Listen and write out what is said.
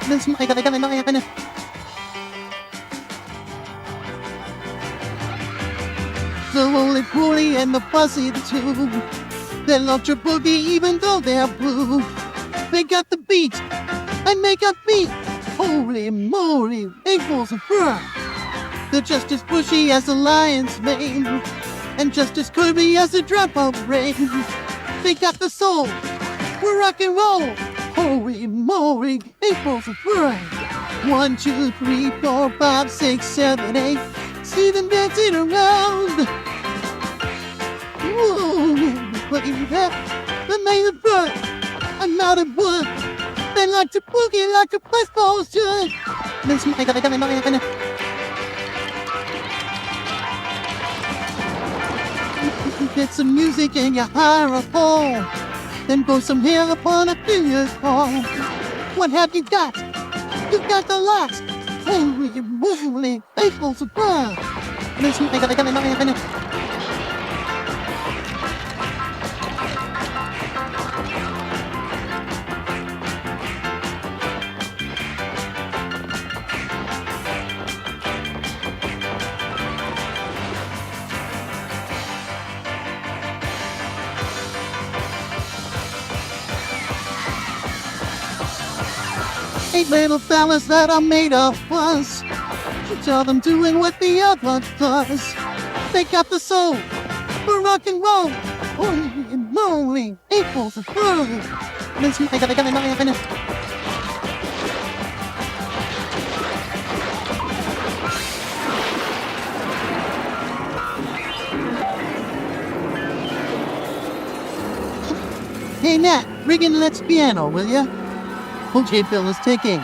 Let's make it happen. The roly-poly and the fuzzy too. They love to boogie even though they're blue. They got the beat and they got beat. Holy moly, ankles of fur. They're just as bushy as a lion's mane, and just as curvy as a drop of rain. They got the soul for rock and roll. Holy moly, ankles of fur. 1, 2, 3, 4, 5, 6, 7, 8. See them dancing around. Whoa, baby, they're made of fur and not of wood. They like to boogie like a baseball should. Let's make it happen. Get some music and you hire a phone. Then go some hair upon a billiard ball. What have you got? You've got the lot. Holy moly, ankles of fur. Let's make it happen. Eight little fellas that are made of fuzz. You tell them doing what the other does. They got the soul for rock and roll. Holy moly, ankles of fur. Let's make it happen. Hey Nat, rig in Let's Piano, will ya? Okay, fellas, take aim.